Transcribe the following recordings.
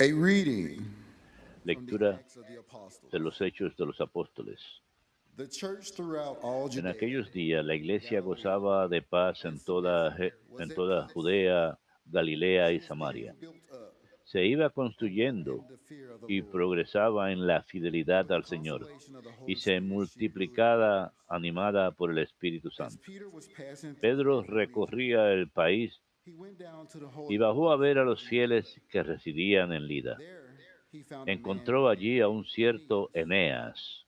A reading from the Lectura Acts of the de Apostles. los Hechos de los Apóstoles. The church throughout all En Judea aquellos días la and iglesia Galilee gozaba de paz and Samaria was en at toda peace, Judea, and Galilea she y was being Samaria. built up Se iba and grew in construyendo the fear of the y Lord. progresaba en la And fidelidad with the al Señor, consolation of the y Holy se Spirit, she grew in multiplicaba, numbers. animada por el Espíritu As Santo. Peter was passing through Pedro different regions, recorría el país he went down to the y Holy bajó a ver a Land los of Judea. fieles que residían en Lida. There he found a man Encontró named allí a un cierto Aeneas, Eneas,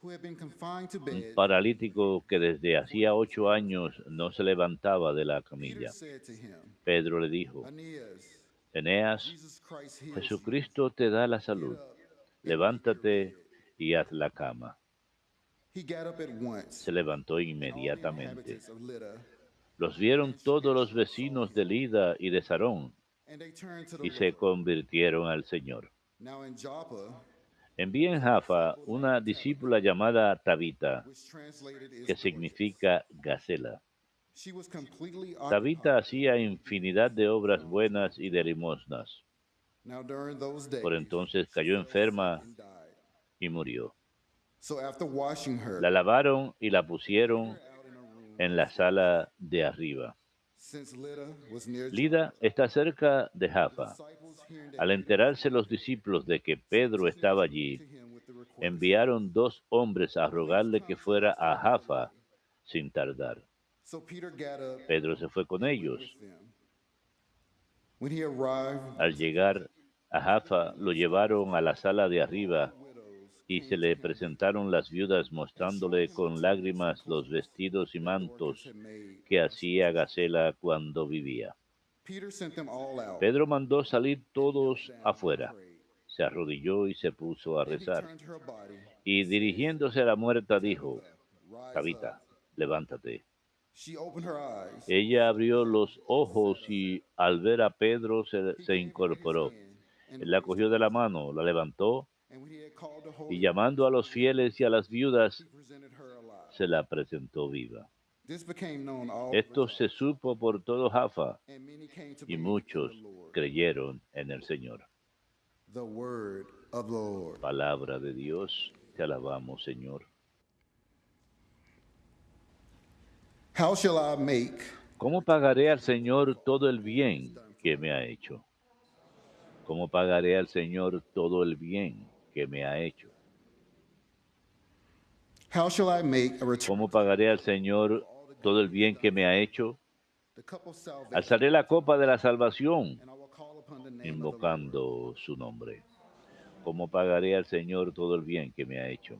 who had been confined to un bed paralítico que desde for hacía 18 8 months. años no se levantaba de la Peter camilla. said to him, Pedro le dijo: Aeneas, Eneas, Jesus Christ heals you. Jesucristo te da la Get salud. up and make your Levántate bed. y haz la cama. He got up at once, Se levantó and all the inmediatamente. inhabitants of Lydda Los vieron and todos los Sharon saw vecinos de him, Lida y de Sarón, and they turned to the y se Lord. convirtieron al Señor. Now in Joppa Envié en was a Jaffa disciple una named discípula Tabitha, llamada Tabita, which translated is que Dorcas. significa Gacela. She was completely Tabita occupied hacía with infinidad deeds de of obras buenas y de almsgiving. limosnas. Now during those Por days, entonces she cayó fell sick enferma and died. y murió. So after washing La her, lavaron y la they laid pusieron her out in a room en la upstairs. sala de arriba. Since Lydda was near Lida Joppa, está cerca de the Jaffa. disciples, hearing that Al Peter was enterarse los there, discípulos de que sent Pedro two estaba men allí, to him with the request, enviaron 2 hombres a "Please rogarle que come to fuera us a right away." Jaffa sin tardar. So Peter got up Pedro se fue con and went ellos. with them. When he arrived Al to the gate, llegar a several Jaffa, lo ministers llevaron a la sala de and all arriba the widows y se came to le him weeping, presentaron las viudas and showing mostrándole him the con tools and lágrimas los clothes vestidos y that Dorcas mantos had made que while she was hacía with them. Gacela cuando vivía. Peter sent them all out Pedro mandó salir and knelt todos down and afuera, prayed. se arrodilló y se puso a Then he rezar. turned to her body Y and said, dirigiéndose a la muerta dijo: "Tabitha, rise up." Tabita, levántate. She opened her eyes Ella abrió and los sat ojos up. y al ver a Pedro He se gave her his incorporó. hand and Él la raised her cogió de la up. mano, la levantó And when he had called the y holy ones llamando a to los the end, fieles y a las viudas, he presented her alive. se la presentó viva. This became known all over Esto se Joppa, supo por todo Jaffa and many came to y believe in muchos the Lord. creyeron en el Señor. The word of the Lord. Palabra de Dios, te alabamos, Señor. How shall I make ¿Cómo return pagaré al to the Lord Señor for todo el all that he has bien done for que me? me ha hecho? ¿Cómo pagaré al Señor todo el bien que me ha hecho? How shall I make a return ¿Cómo to the pagaré al Lord Señor for all the todo good el he has bien done que me for ha me? hecho? The cup of salvation Alzaré will la take copa de my la hand, salvación, and I will call upon the name of the Lord. invocando su nombre. ¿Cómo pagaré al Señor todo el bien que me ha hecho?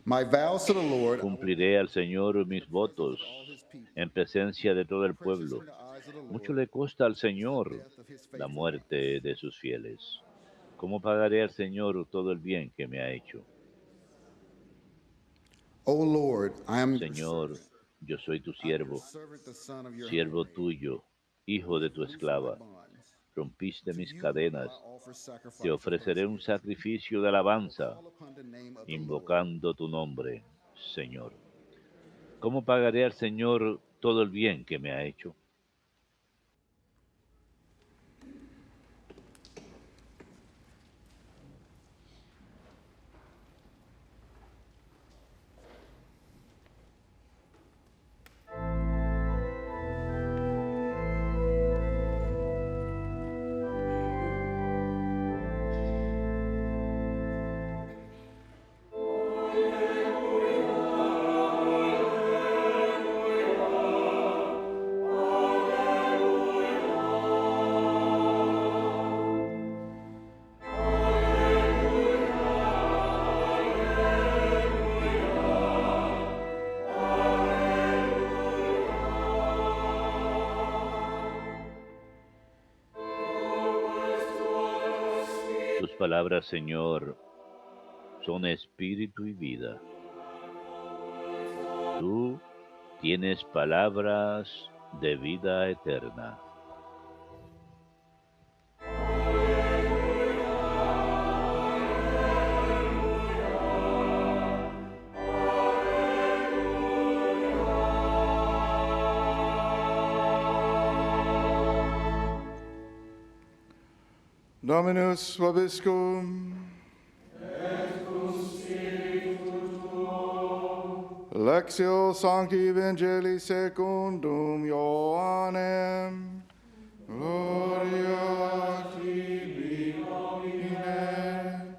My vows to the Lord I will Cumpliré keep al Señor in the mis presence votos of all his people. en presencia de todo el Precious pueblo. in the eyes of the Mucho Lord le cuesta al is the Señor death of his la faithful ones. muerte de sus fieles. ¿Cómo pagaré al Señor todo el bien que me ha hecho? O Lord, I am your Señor, servant. yo soy tu I am your siervo, servant, the son of your siervo handmaid, tuyo, who hijo de has tu loosed my esclava. bonds. Rompiste To mis you will I cadenas. offer Te sacrifice of ofreceré un thanksgiving. sacrificio de I will alabanza, call upon the name of the Lord. invocando tu nombre, Señor. ¿Cómo pagaré al Señor todo el bien que me ha hecho? Tus palabras, Señor, son espíritu y vida. Tú tienes palabras de vida eterna. Dominus vobiscum. Lectio Sancti Evangelii secundum Ioannem. Gloria a tibi, Domine.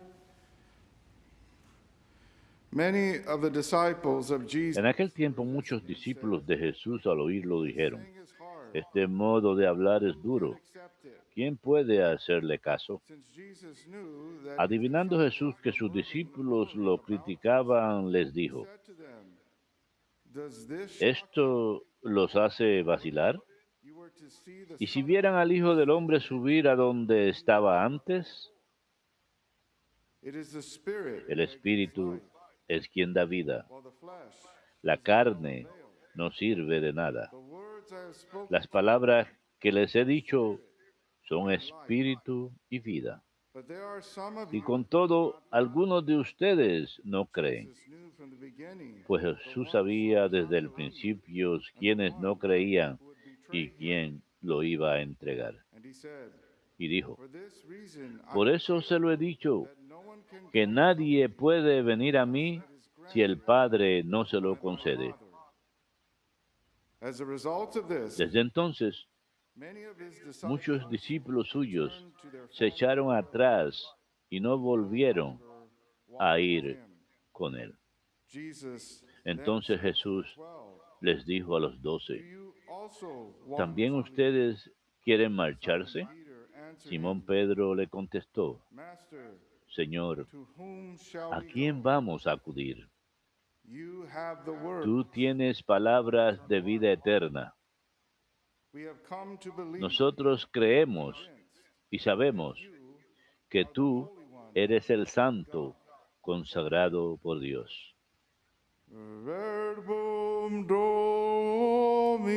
Many of the disciples of Jesus En aquel tiempo muchos discípulos de Jesús al oírlo dijeron, saying is hard. este modo de hablar es Who can duro. accept it? ¿Quién puede hacerle caso? Since Jesus knew that Adivinando his Jesús que sus disciples were discípulos murmuring lo about him, criticaban, les he dijo, said to them, "Does this shock you? ¿esto los hace vacilar? You were to see the ¿Y si Son of vieran al Man Hijo del Hombre ascend subir a donde estaba antes? It is the Spirit El that gives Espíritu life, es quien da vida. while the flesh La is of no carne avail. no sirve de nada. The words I have spoken Las to you palabras que les he are dicho spirit son and life. espíritu y vida. But there are some of Y you con who do todo, not algunos de believe. ustedes no creen. Jesus knew from the beginning Pues the Jesús ones sabía who would desde not el believe principio and the quiénes no one creían who would y betray him. quién lo iba a entregar. And he said, Y dijo, "For this reason I por have eso told se lo he you dicho, that no one can que come to nadie me puede venir a mí unless it is si el granted Padre no se by lo my concede. Father." As a result of this, Desde entonces, many of his muchos discípulos suyos turned to their se former echaron way, atrás y no no volvieron longer a walking with ir him. con él. Jesus then Entonces said to the Jesús 12, les dijo a los "Do 12, you also want ¿también to leave?" ustedes quieren Simon marcharse? Peter answered Simón him, Pedro le contestó, "Master, Señor, to whom shall ¿a we quién go? vamos a acudir? You have the word. Tú tienes palabras de vida eterna. We have come to believe, Nosotros creemos convinced y that sabemos you que are the tú Holy One eres el of God. santo consagrado por Dios. Verbum Domini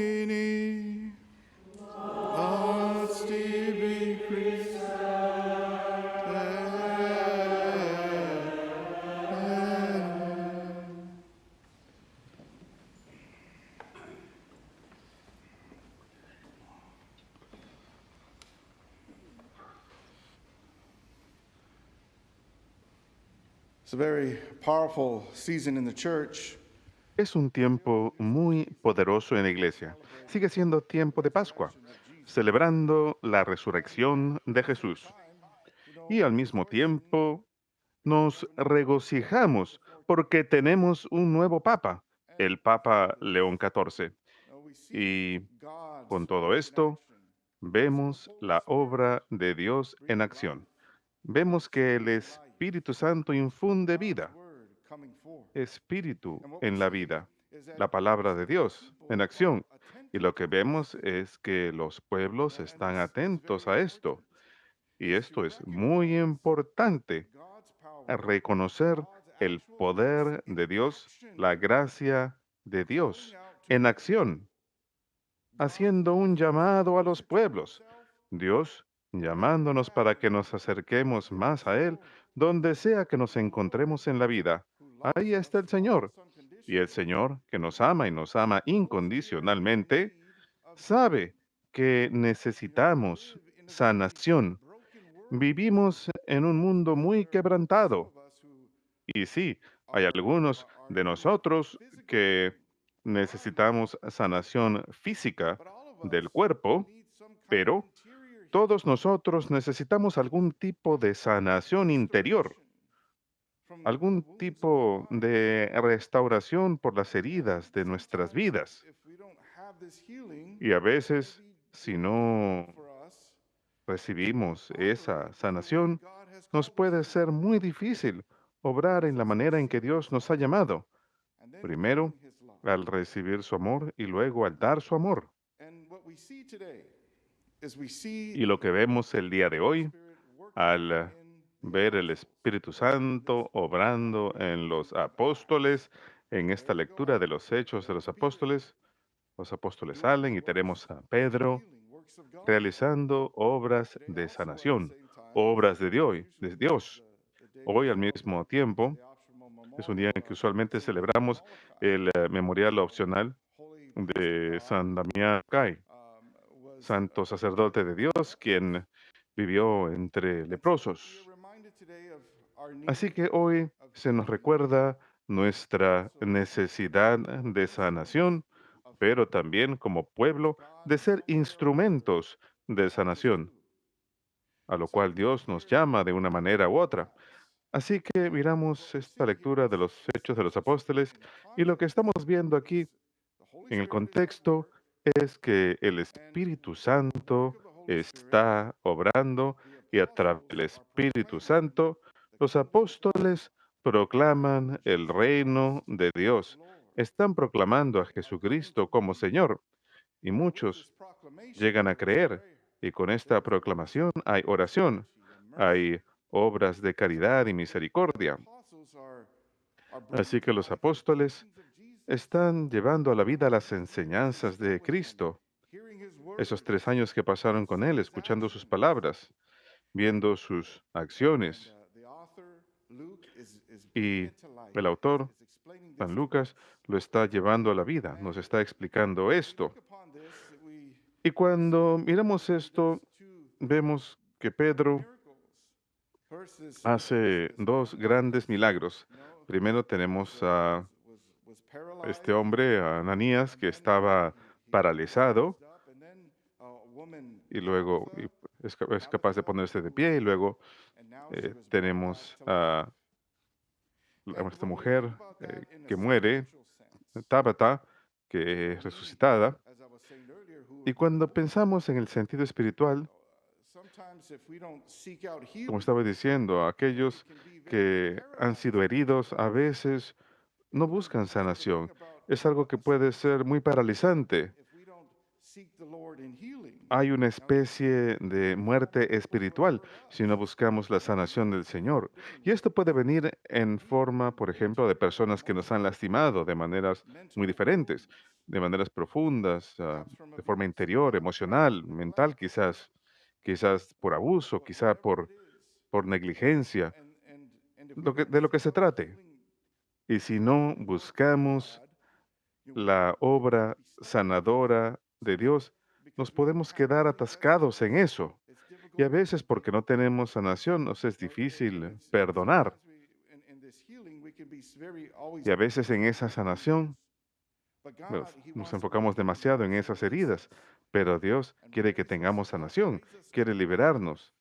ad tibi Christe. It's a very powerful season in the church. Es un tiempo muy poderoso en la iglesia. Sigue siendo tiempo de Pascua, celebrando la resurrección de Jesús. Y al mismo tiempo nos regocijamos porque tenemos un nuevo Papa, el Papa León XIV. Y con todo esto, vemos la obra de Dios en acción. Vemos que el Espíritu Santo infunde vida, espíritu en la vida, la palabra de Dios en acción. Y lo que vemos es que los pueblos están atentos a esto. Y esto es muy importante, a reconocer el poder de Dios, la gracia de Dios en acción, haciendo un llamado a los pueblos. Dios llamándonos para que nos acerquemos más a Él, donde sea que nos encontremos en la vida. Ahí está el Señor. Y el Señor, que nos ama y nos ama incondicionalmente, sabe que necesitamos sanación. Vivimos en un mundo muy quebrantado. Y sí, hay algunos de nosotros que necesitamos sanación física del cuerpo, pero todos nosotros necesitamos algún tipo de sanación interior, algún tipo de restauración por las heridas de nuestras vidas. Y a veces, si no recibimos esa sanación, nos puede ser muy difícil obrar en la manera en que Dios nos ha llamado. Primero, al recibir su amor y luego al dar su amor. Y lo que vemos el día de hoy, al ver el Espíritu Santo obrando en los apóstoles, en esta lectura de los Hechos de los apóstoles salen y tenemos a Pedro realizando obras de sanación, obras de Dios. Hoy al mismo tiempo es un día en que usualmente celebramos el memorial opcional de San Damián Cay, santo sacerdote de Dios, quien vivió entre We leprosos. are reminded today of our need Así que hoy of se nos healing, recuerda nuestra also necesidad de sanación, of pero también como pueblo God de ser calling us instrumentos de to always sanación, do. a lo So cual we look Dios nos here in llama de una the book manera u of otra. Acts. Así que What miramos we're esta seeing here lectura de is los Hechos de los Apóstoles in the y lo que context estamos viendo aquí is the Holy en el Spirit is at contexto work es que el and Espíritu the work Santo of the Holy Spirit, está obrando the y a través del apostles are Espíritu proclaiming Santo the los kingdom of God. apóstoles proclaman el Jesus reino Christ de as Dios. Lord Están proclamando a are coming to Jesucristo como believe. Señor y And with muchos this proclamation, llegan a there is creer. prayer. Y con esta There is proclamación hay oración, charity and mercy. hay obras de caridad y And the misericordia. apostles are Así bringing que to los life the apóstoles teachings of Jesus. están llevando a la vida las They're enseñanzas de sitting with him, Cristo. hearing his Esos words, 3 años que pasaron con seeing Él, his escuchando sus actions. palabras, viendo sus And acciones. the author, Luke, is bringing Y it to life, el autor, is explaining San this to Lucas, us. lo está llevando a la vida, nos And está explicando as we esto. look upon this, we Y cuando see miramos there's esto, two vemos que great Pedro miracles. First, hace this dos man that grandes milagros. who Primero tenemos a was este paralyzed, hombre, a Ananías, and que then estaba he paralizado raised up, and then a woman y luego Tabitha, es capaz de ponerse de pie. Y luego and now she was brought back tenemos to life. a And esta when we mujer think about that in a que muere, spiritual sense, Tabata, you que know, es we, resucitada. as I was saying earlier, who Y have been cuando wounded, pensamos en el sentido espiritual, sometimes if we don't seek out como healing, estaba diciendo, it aquellos can be very que han sido paralyzing. heridos a veces no You know, buscan there's a thing sanación. Es algo que puede ser muy paralizante. if we don't seek the Lord in healing, Hay una now you especie de we won't muerte get the power to espiritual hurt si no us. buscamos la And sanación del it comes Señor. in different Y esto ways. puede venir en forma, por ejemplo, de Mental, personas que nos han emotional, lastimado de maneras muy mental diferentes, wounds, de maneras profundas, perhaps from de forma abuse, interior, neglect, emocional, mental, quizás por abuso, quizá whatever it is. por negligencia, And if we don't de lo que seek se out the trate. healing, Y si no the work of buscamos God, la we can obra be stuck in it sanadora de Dios, nos because we don't podemos have quedar healing atascados en restoration. eso. It's Y a difficult to veces porque forgive. no tenemos sanación, nos es You know, difícil and perdonar. sometimes in this healing, we can be very always Y a veces en esa defensive. sanación But nos, God, He nos wants to enfocamos redeem demasiado us en and esas release heridas. us Pero Dios and quiere que raise us tengamos up, sanación, raise us to quiere new life. liberarnos,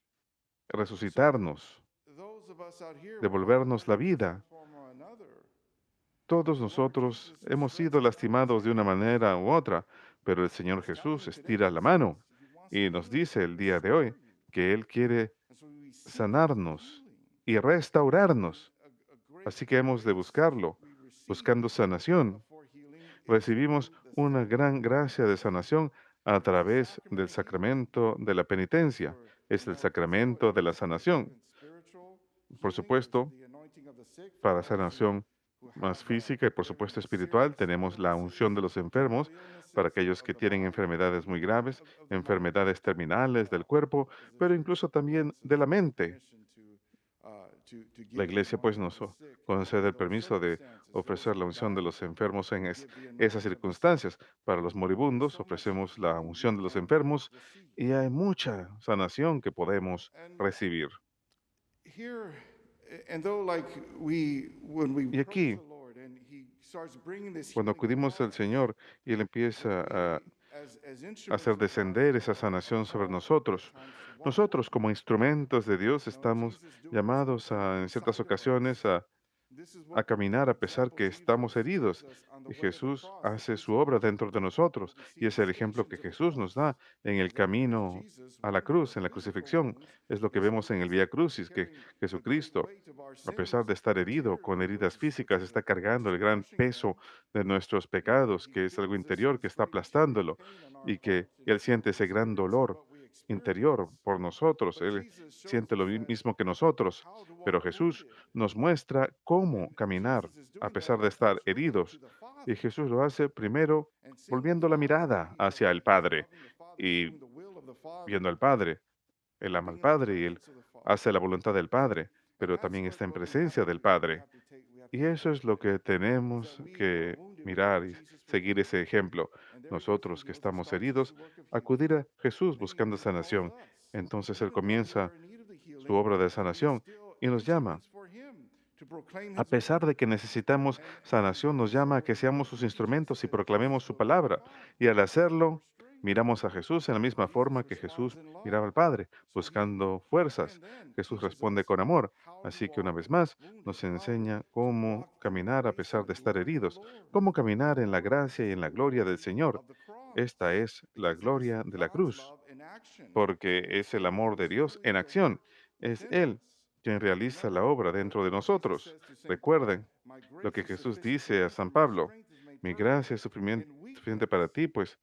So resucitarnos, those of us out here, we're all devolvernos la wounded in some vida. form or another. Todos But the Lord nosotros Jesus hemos sido stretches out His lastimados de una hands. manera u otra, pero el And Señor He's telling Jesús you today, estira la mano He wants to y nos heal you dice and el día de hoy restore you. que Él quiere And so we seek out the sanarnos healing. y And restaurarnos. a great Así que hemos de grace buscarlo, we receive buscando sanación. for healing is Recibimos through the una sacrament gran of gracia de penance. sanación a It's the través sacrament del of healing. sacramento de la penitencia. For, Es el for sacramento de la physical sanación. and spiritual Por healing, there's supuesto, the anointing of the sick. For para those sanación who have más física y por very, supuesto very espiritual, serious tenemos la illnesses, unción de los terminal enfermos, para illnesses aquellos of que the tienen body or enfermedades muy even graves, of the mind. enfermedades terminales del cuerpo, As the pero church incluso también grants de us la the mente. permission to La give the iglesia pues anointing of nos the sick concede in el those permiso de circumstances. Those ofrecer who la are unción de dying, los enfermos en we give the esas anointing of the sick. circunstancias. Para los And there's moribundos so much ofrecemos la healing we unción de los can enfermos receive. y hay mucha sanación que podemos And recibir. here, and though like when we Y approach aquí, the Lord and He starts bringing this cuando healing acudimos upon al us, Señor y Él empieza a we as hacer instruments of God descender esa are sanación sobre called at nosotros, times to walk with nosotros Him. como instrumentos de Dios You know, estamos Jesus doing llamados something en ciertas inside of ocasiones us. This is a what caminar the a pesar example que estamos Jesus gives heridos. us on the Y way of the Jesús cross, the hace su obra dentro de crucifixion. nosotros. We see Y the es el ejemplo que stations of the Jesús nos cross. da en el There is camino Jesus a la went through the cruz, en la physical crucifixión. wounds, Es lo que and still vemos en el Vía physically Crucis, que carrying the great Jesucristo, weight of our a pesar sins, de estar herido, con carrying heridas those, físicas, está cargando el gran crushing them. peso de nuestros pecados, que es algo Feels interior que this está great tearing aplastándolo pain on our y que heart, y Él siente He's ese gran experiencing dolor what we interior experience. por nosotros. But Él Jesus shows siente lo us that mismo que nosotros, how to walk pero Jesús wounded. nos muestra cómo And caminar Jesus is a doing that pesar de by estar first looking to heridos. the Y Father Jesús lo hace primero and seeing the volviendo la Father, mirada hacia el Padre loving the Father, y doing the will of the Father, viendo al Padre. Él ama al being in the Padre y Él presence of the Father. hace la voluntad del Padre, And pero that's también está en what we have presencia del to Padre. we have to Y look eso at es lo today. que Is that tenemos we who are que wounded, we go mirar to y Jesus for seguir healing. ese ejemplo. And there he goes. Nosotros He que goes and estamos starts this heridos, work of healing. acudir a Jesús And buscando he calls sanación. us. Entonces Él comienza su obra de sanación y nos llama. A pesar de que necesitamos sanación, nos llama a que seamos sus instrumentos y proclamemos su palabra. Y al hacerlo, miramos a Jesús en la misma forma que Jesús miraba al Padre, buscando fuerzas. Jesús responde con amor. Así que una vez más nos enseña cómo caminar a pesar de estar heridos, cómo caminar en la gracia y en la gloria del Señor. Esta es la gloria de la cruz, porque es el amor de Dios en acción. Es Él quien realiza la obra dentro de nosotros. Recuerden lo que Jesús dice a San Pablo. Mi gracia es suficiente para ti, pues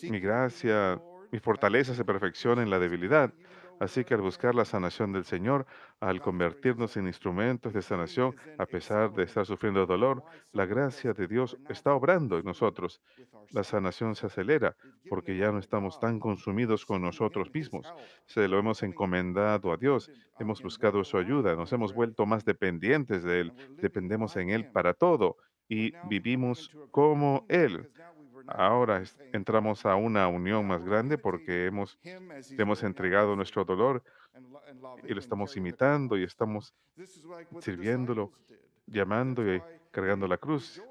mi gracia, mi fortaleza se perfecciona en la debilidad. Así que al buscar la sanación del Señor, al convertirnos en instrumentos de sanación, a pesar de estar sufriendo dolor, la gracia de Dios está obrando en nosotros. La sanación se acelera porque ya no estamos tan consumidos con nosotros mismos. Se lo hemos encomendado a Dios, hemos buscado su ayuda, nos hemos vuelto más dependientes de Él, dependemos en Él para todo y vivimos como Él. Ahora entramos a una unión más grande porque le hemos entregado nuestro dolor y lo estamos imitando y estamos sirviéndolo, llamando y cargando la cruz.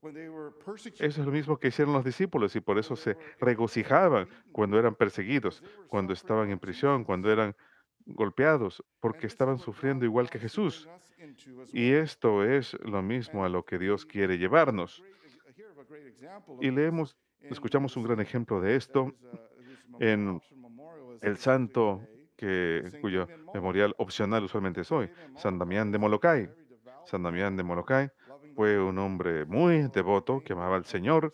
Eso es lo mismo que hicieron los discípulos y por eso se regocijaban cuando eran perseguidos, cuando estaban en prisión, cuando eran golpeados, porque estaban sufriendo igual que Jesús. Y esto es lo mismo a lo que Dios quiere llevarnos. Y escuchamos un gran ejemplo de esto en el santo cuyo memorial opcional usualmente es hoy, San Damián de Molokai. San Damián de Molokai fue un hombre muy devoto que amaba al Señor.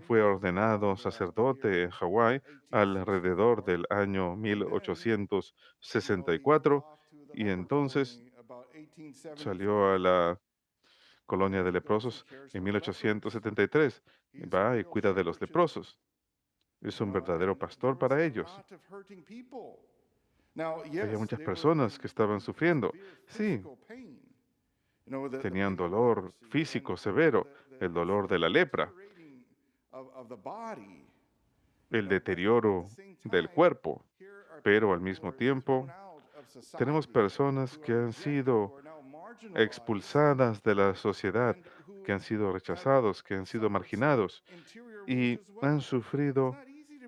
Fue ordenado sacerdote en Hawái alrededor del año 1864 y entonces salió a la colonia de leprosos en 1873. Va y cuida de los leprosos. Es un verdadero pastor para ellos. Había muchas personas que estaban sufriendo. Sí, tenían dolor físico severo, el dolor de la lepra, el deterioro del cuerpo, pero al mismo tiempo tenemos personas que han sido expulsadas de la sociedad, que han sido rechazados, que han sido marginados y han sufrido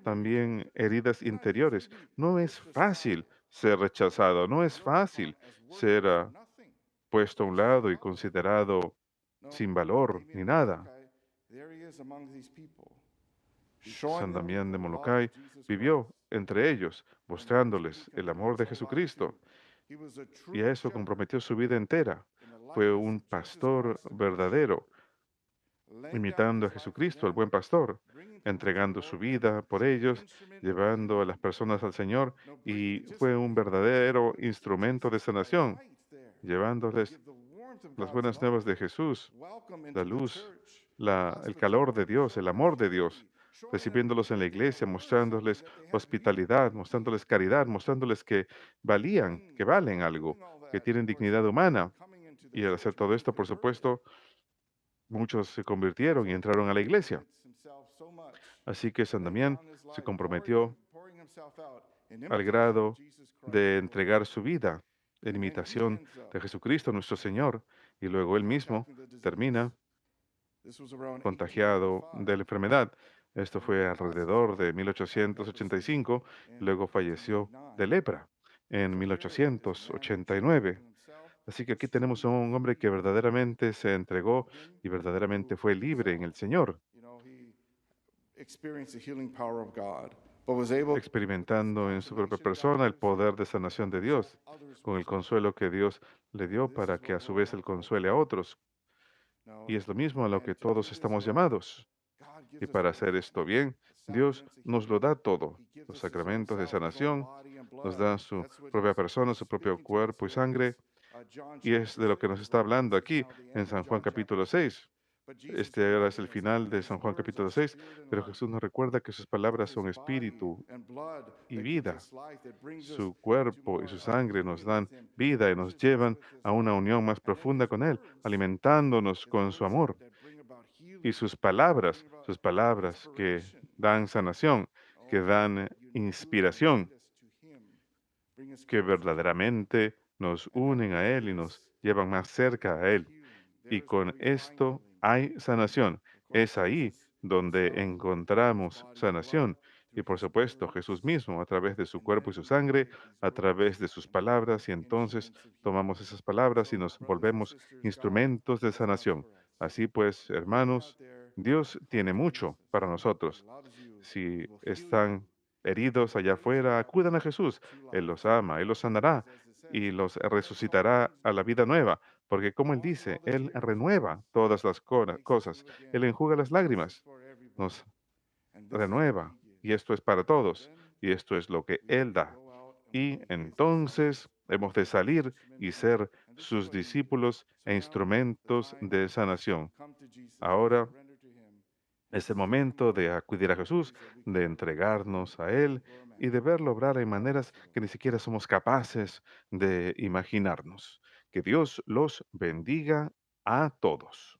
también heridas interiores. No es fácil ser rechazado, no es fácil ser puesto a un lado y considerado sin valor ni nada. San Damián de Molokai vivió entre ellos, mostrándoles el amor de Jesucristo, y a eso comprometió su vida entera. Fue un pastor verdadero, imitando a Jesucristo, el buen pastor, entregando su vida por ellos, llevando a las personas al Señor, y fue un verdadero instrumento de sanación, llevándoles las buenas nuevas de Jesús, la luz, el calor de Dios, el amor de Dios, recibiéndolos en la iglesia, mostrándoles hospitalidad, mostrándoles caridad, mostrándoles que valían, que valen algo, que tienen dignidad humana. Y al hacer todo esto, por supuesto, muchos se convirtieron y entraron a la iglesia. Así que San Damián se comprometió al grado de entregar su vida en imitación de Jesucristo nuestro Señor, y luego él mismo termina contagiado de la enfermedad. Esto fue alrededor de 1885, luego falleció de lepra en 1889. Así que aquí tenemos a un hombre que verdaderamente se entregó y verdaderamente fue libre en el Señor, experimentando en su propia persona el poder de sanación de Dios, con el consuelo que Dios le dio para que a su vez él consuele a otros. Y es lo mismo a lo que todos estamos llamados. Y para hacer esto bien, Dios nos lo da todo. Los sacramentos de sanación, nos da su propia persona, su propio cuerpo y sangre. Y es de lo que nos está hablando aquí en San Juan capítulo 6. Este ahora es el final de San Juan capítulo 6, pero Jesús nos recuerda que sus palabras son espíritu y vida. Su cuerpo y su sangre nos dan vida y nos llevan a una unión más profunda con Él, alimentándonos con su amor. Y sus palabras que dan sanación, que dan inspiración, que verdaderamente nos unen a Él y nos llevan más cerca a Él. Y con esto hay sanación. Es ahí donde encontramos sanación. Y por supuesto, Jesús mismo, a través de su cuerpo y su sangre, a través de sus palabras, y entonces tomamos esas palabras y nos volvemos instrumentos de sanación. Así pues, hermanos, Dios tiene mucho para nosotros. Si están heridos allá afuera, acudan a Jesús. Él los ama, Él los sanará y los resucitará a la vida nueva. Porque como Él dice, Él renueva todas las cosas. Él enjuga las lágrimas, nos renueva. Y esto es para todos. Y esto es lo que Él da. Y entonces hemos de salir y ser sus discípulos e instrumentos de sanación. Ahora es el momento de acudir a Jesús, de entregarnos a Él y de verlo obrar en maneras que ni siquiera somos capaces de imaginarnos. Que Dios los bendiga a todos.